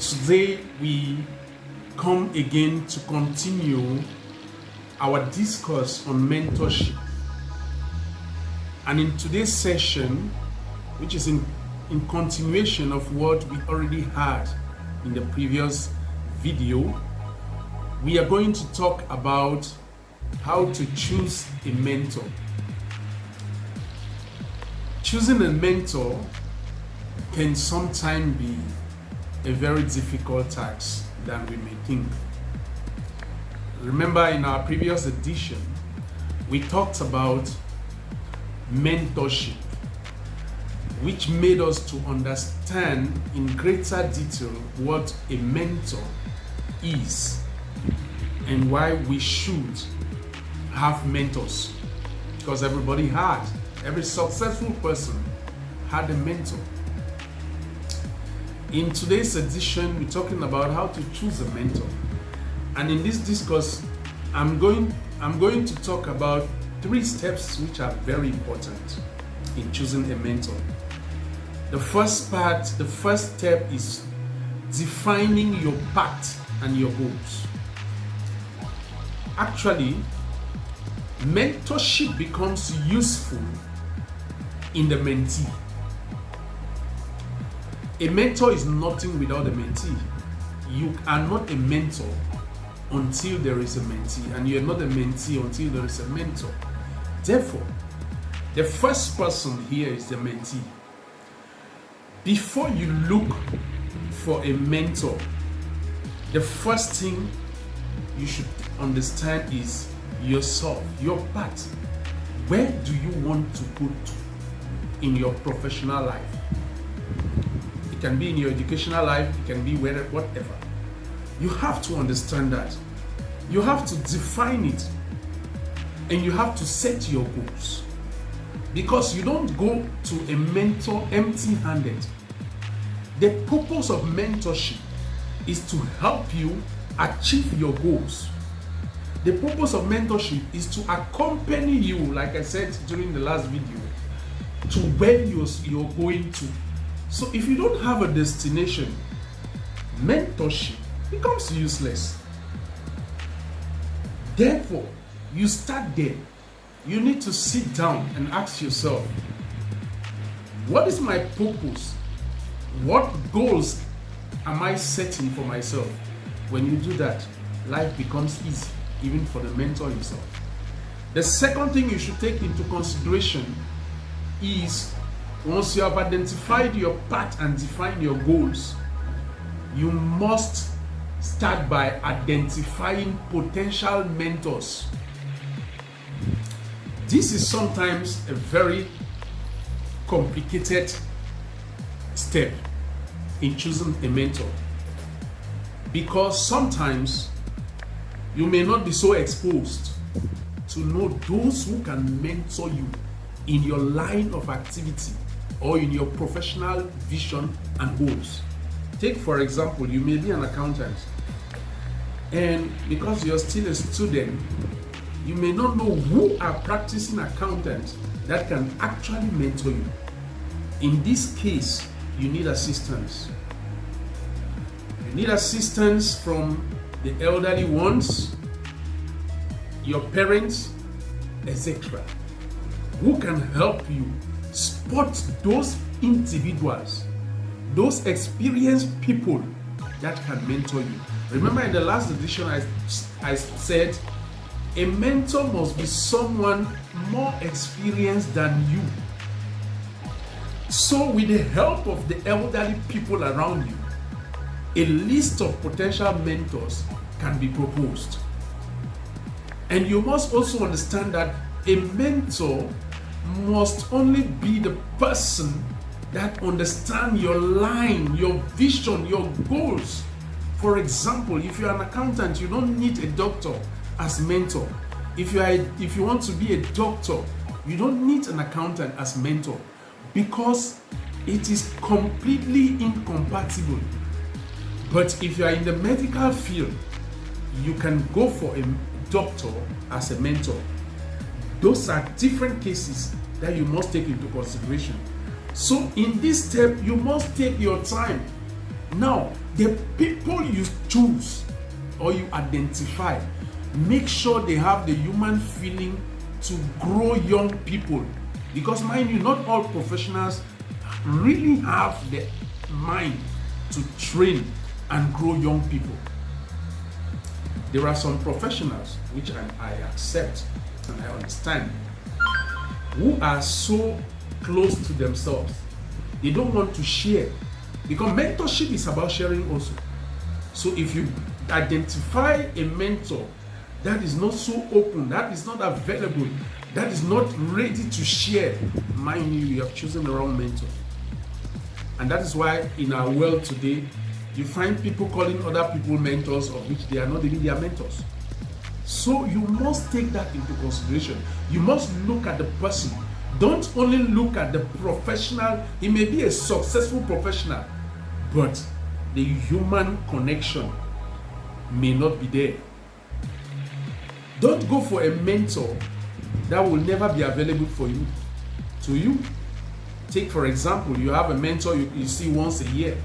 Today we come again to continue our discourse on mentorship. And in today's session, which is in continuation of what we already had in the previous video, we are going to talk about how to choose a mentor. Choosing a mentor can sometimes be a very difficult task than we may think. Remember, in our previous edition, we talked about mentorship, which made us to understand in greater detail what a mentor is and why we should have mentors. Because every successful person had a mentor. In today's edition, we're talking about how to choose a mentor. And in this discourse, I'm going to talk about 3 steps which are very important in choosing a mentor. The first step is defining your path and your goals. Actually, mentorship becomes useful in the mentee. A mentor is nothing without a mentee. You are not a mentor until there is a mentee, and you are not a mentee until there is a mentor. Therefore, the first person here is the mentee. Before you look for a mentor, the first thing you should understand is yourself, your path. Where do you want to go to in your professional life? It can be in your educational life, it can be whatever. You have to understand that. You have to define it, and you have to set your goals. Because you don't go to a mentor empty-handed. The purpose of mentorship is to help you achieve your goals. The purpose of mentorship is to accompany you, like I said during the last video, to where you're going to. So if you don't have a destination, mentorship becomes useless. Therefore, you start there. You need to sit down and ask yourself, what is my purpose? What goals am I setting for myself? When you do that, life becomes easy, even for the mentor himself. The second thing you should take into consideration is, once you have identified your path and defined your goals, you must start by identifying potential mentors. This is sometimes a very complicated step in choosing a mentor, because sometimes you may not be so exposed to know those who can mentor you in your line of activity or in your professional vision and goals. Take, for example, you may be an accountant, and because you're still a student, you may not know who are practicing accountants that can actually mentor you. In this case, you need assistance. You need assistance from the elderly ones, your parents, etc., who can help you spot those individuals, those experienced people that can mentor you. Remember, in the last edition, I said a mentor must be someone more experienced than you. So with the help of the elderly people around you, a list of potential mentors can be proposed. And you must also understand that a mentor must only be the person that understands your line, your vision, your goals. For example, if you're an accountant, you don't need a doctor as mentor. If you want to be a doctor, you don't need an accountant as mentor, because it is completely incompatible. But if you are in the medical field, you can go for a doctor as a mentor. Those are different cases that you must take into consideration. So in this step, you must take your time. Now, the people you choose or you identify, make sure they have the human feeling to grow young people. Because mind you, not all professionals really have the mind to train and grow young people. There are some professionals, which I accept and I understand, who are so close to themselves. They don't want to share. Because mentorship is about sharing also. So if you identify a mentor that is not so open, that is not available, that is not ready to share, mind you have chosen the wrong mentor. And that is why in our world today, you find people calling other people mentors, of which they are not even their mentors. So you must take that into consideration. You must look at the person. Don't only look at the professional. He may be a successful professional, but the human connection may not be there. Don't go for a mentor that will never be available for you. To you. Take for example, you have a mentor you see once a year.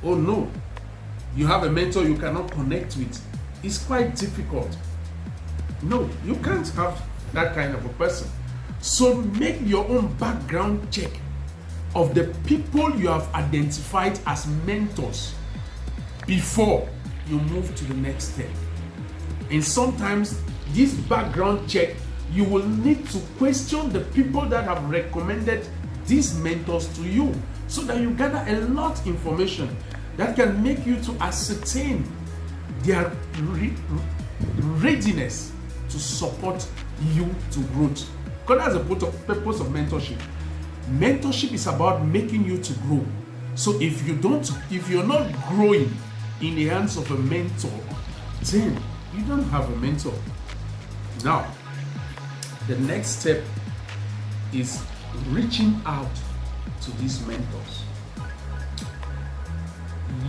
Oh no. You have a mentor you cannot connect with. It's quite difficult. No, you can't have that kind of a person. So make your own background check of the people you have identified as mentors before you move to the next step. And sometimes this background check, you will need to question the people that have recommended these mentors to you, so that you gather a lot of information that can make you to ascertain their readiness to support you to growth. Because that's the purpose of mentorship. Mentorship is about making you to grow. So if you're not growing in the hands of a mentor, then you don't have a mentor. Now, the next step is reaching out to these mentors.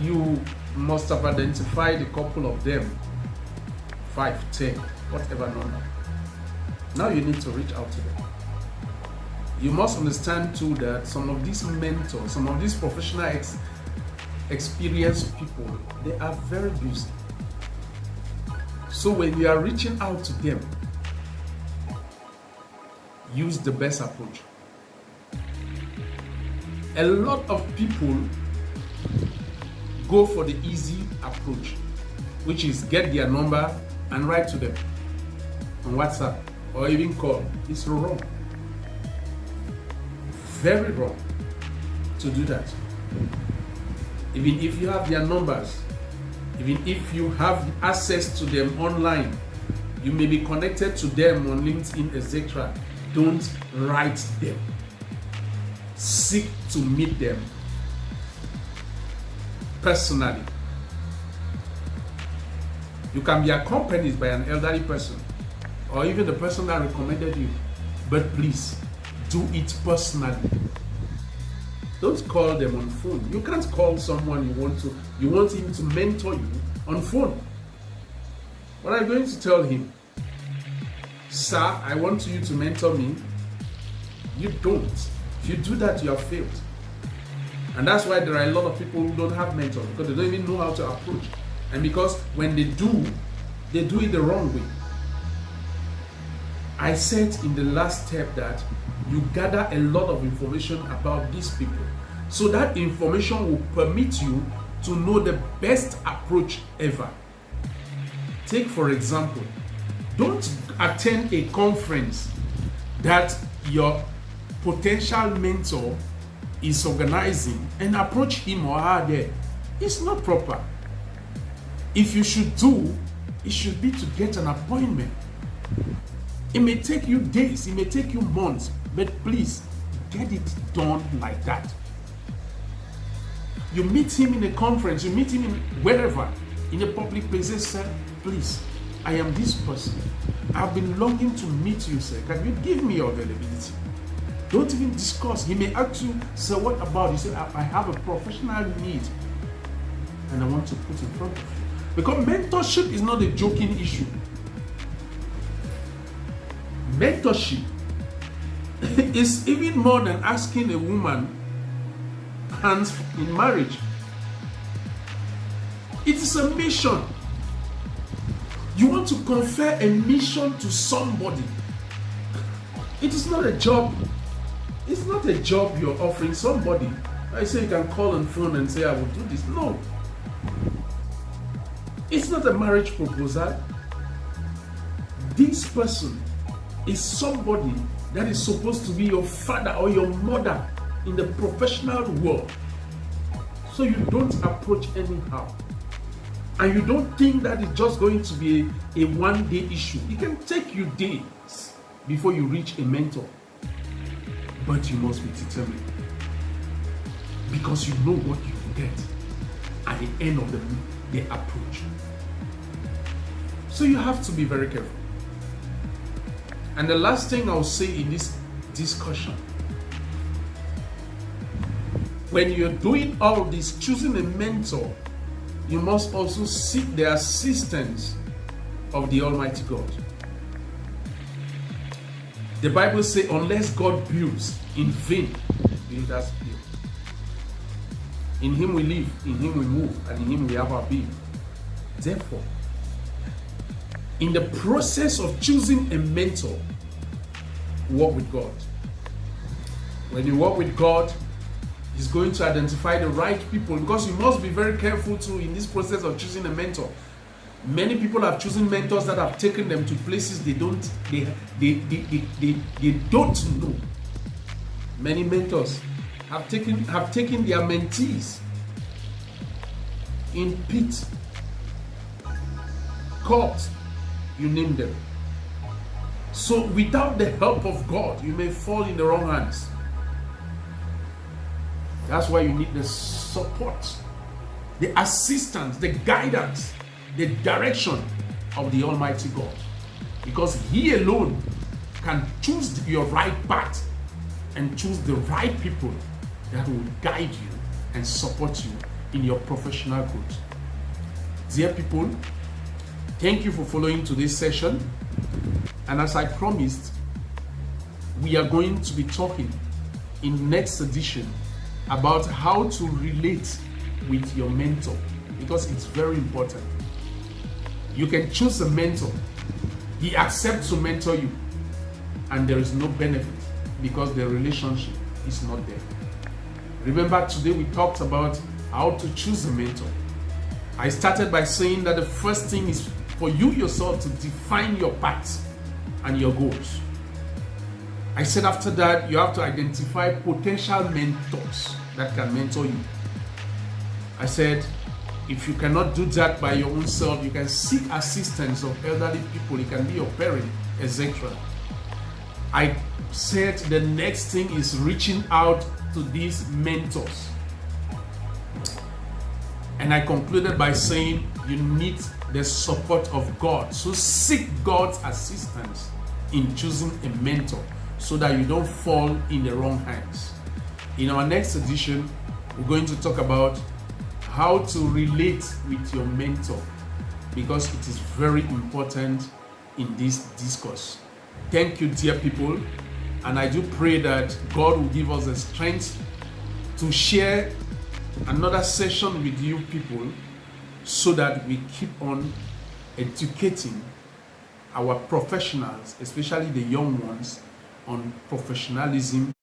You must have identified a couple of them, 5, 10, whatever number. Now you need to reach out to them. You must understand too that some of these mentors, some of these professional experienced people, they are very busy. So when you are reaching out to them, use the best approach. A lot of people go for the easy approach, which is get their number and write to them on WhatsApp or even call. It's wrong. Very wrong to do that. Even if you have their numbers, even if you have access to them online, you may be connected to them on LinkedIn, etc. Don't write them. Seek to meet them personally. You can be accompanied by an elderly person or even the person that recommended you, but please do it personally. Don't call them on phone. You can't call someone you want him to mentor you on phone. What are you going to tell him? Sir, I want you to mentor me. You don't. If you do that, you have failed. And that's why there are a lot of people who don't have mentors, because they don't even know how to approach. And because when they do it the wrong way. I said in the last step that you gather a lot of information about these people. So that information will permit you to know the best approach ever. Take for example, don't attend a conference that your potential mentor is organizing and approach him or her there. It's not proper. If you should do, it should be to get an appointment. It may take you days, it may take you months, but please get it done like that. You meet him in a conference, you meet him in wherever, in a public place, sir, please, I am this person. I've been longing to meet you, sir. Can you give me your availability? Don't even discuss. He may ask you, sir, what about? You say, I have a professional need and I want to put in front of you. Because mentorship is not a joking issue. Mentorship is even more than asking a woman hands in marriage. It is a mission. You want to confer a mission to somebody. It is not a job. It's not a job you're offering somebody. I say you can call on phone and say, I will do this. No. It's not a marriage proposal. This person is somebody that is supposed to be your father or your mother in the professional world. So you don't approach anyhow. And you don't think that it's just going to be a one-day issue. It can take you days before you reach a mentor. But you must be determined. Because you know what you will get at the end of the approach. So you have to be very careful. And the last thing I'll say in this discussion, when you're doing all this, choosing a mentor, you must also seek the assistance of the Almighty God. The Bible says, unless God builds, in vain builders build. In Him we live, in Him we move, and in Him we have our being. Therefore, in the process of choosing a mentor, walk with God. When you walk with God, He's going to identify the right people, because you must be very careful too in this process of choosing a mentor. Many people have chosen mentors that have taken them to places they don't know. Many mentors have taken their mentees in pit, court, you name them. So without the help of God, you may fall in the wrong hands. That's why you need the support, the assistance, the guidance, the direction of the Almighty God. Because He alone can choose your right path and choose the right people that will guide you and support you in your professional growth. Dear people, thank you for following today's session. And as I promised, we are going to be talking in next edition about how to relate with your mentor, because it's very important. You can choose a mentor, he accepts to mentor you, and there is no benefit because the relationship is not there. Remember, today we talked about how to choose a mentor. I started by saying that the first thing is for you yourself to define your path and your goals. I said after that, you have to identify potential mentors that can mentor you. I said, if you cannot do that by your own self, you can seek assistance of elderly people. It can be your parent, etc. I said the next thing is reaching out to these mentors. And I concluded by saying you need the support of God. So seek God's assistance in choosing a mentor so that you don't fall in the wrong hands. In our next edition, we're going to talk about how to relate with your mentor, because it is very important in this discourse. Thank you, dear people, and I do pray that God will give us the strength to share another session with you people so that we keep on educating our professionals, especially the young ones, on professionalism